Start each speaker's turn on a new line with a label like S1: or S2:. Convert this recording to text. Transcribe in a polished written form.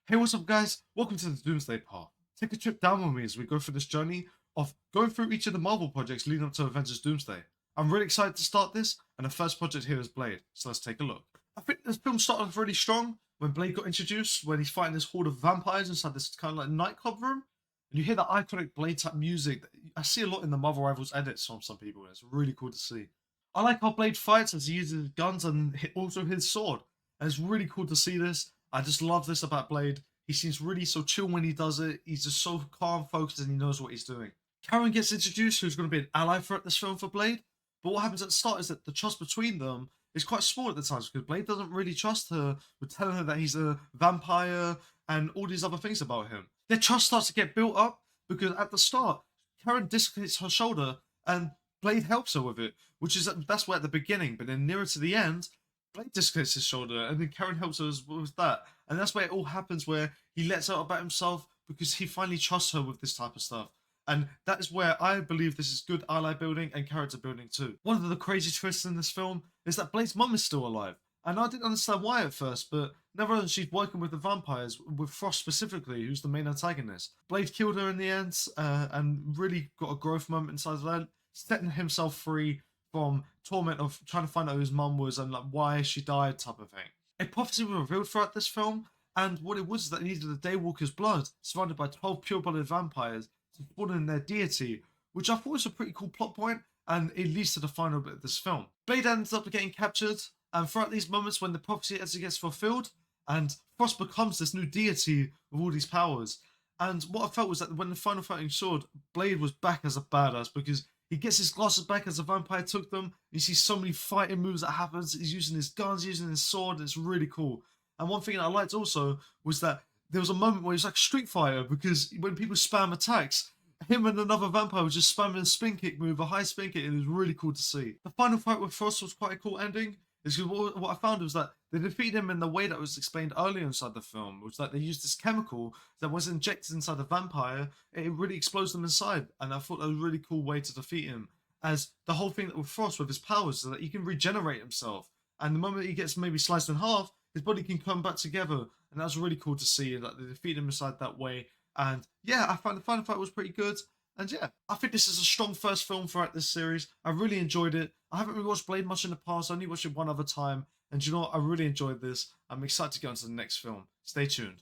S1: Hey, what's up, guys? Welcome to the Doomsday Path. Take a trip down with me as we go through this journey of going through each of the Marvel projects leading up to Avengers Doomsday. I'm really excited to start this, and the first project here is Blade, so let's take a look. I think this film started off really strong when Blade got introduced, when he's fighting this horde of vampires inside this kind of like nightclub room, and you hear that iconic Blade type music that I see a lot in the Marvel Rivals edits from some people, and it's really cool to see. I like how Blade fights as he uses guns and also his sword, and it's really cool to see this. I just love this about Blade. He seems really so chill when he does it. He's just so calm, focused, and he knows what he's doing. Karen gets introduced, who's going to be an ally throughout this film for Blade. But what happens at the start is that the trust between them is quite small at the times because Blade doesn't really trust her with telling her that he's a vampire and all these other things about him. Their trust starts to get built up because at the start, Karen dislocates her shoulder and Blade helps her with it, which is that's where at the beginning. But then nearer to the end, Blade dislocates his shoulder, and then Karen helps her with that. And that's where it all happens, where he lets out about himself because he finally trusts her with this type of stuff. And that is where I believe this is good ally building and character building too. One of the crazy twists in this film is that Blade's mum is still alive. And I didn't understand why at first, but nevertheless, she's working with the vampires, with Frost specifically, who's the main antagonist. Blade killed her in the end, and really got a growth moment inside of that, setting himself free from torment of trying to find out who his mum was and like why she died type of thing. A prophecy was revealed throughout this film, and what it was is that it needed a Daywalker's blood, surrounded by 12 pure-blooded vampires, to spawn in their deity, which I thought was a pretty cool plot point, and it leads to the final bit of this film. Blade ends up getting captured, and throughout these moments when the prophecy actually gets fulfilled, and Frost becomes this new deity with all these powers. And what I felt was that when the final fighting sword, Blade was back as a badass because he gets his glasses back as the vampire took them. You see so many fighting moves that happens. He's using his guns, using his sword. It's really cool. And one thing that I liked also was that there was a moment where it was like Street Fighter because when people spam attacks, him and another vampire was just spamming a spin kick move, a high spin kick, and it was really cool to see. The final fight with Frost was quite a cool ending. Is what I found was that they defeated him in the way that was explained earlier inside the film, which that they used this chemical that was injected inside the vampire. It really explodes them inside, and I thought that was a really cool way to defeat him. As the whole thing that with Frost with his powers is that he can regenerate himself, and the moment he gets maybe sliced in half, his body can come back together, and that's really cool to see that they defeat him inside that way. And yeah, I found the final fight was pretty good. And yeah, I think this is a strong first film throughout this series. I really enjoyed it. I haven't really watched Blade much in the past. I only watched it one other time. And you know what? I really enjoyed this. I'm excited to get on to the next film. Stay tuned.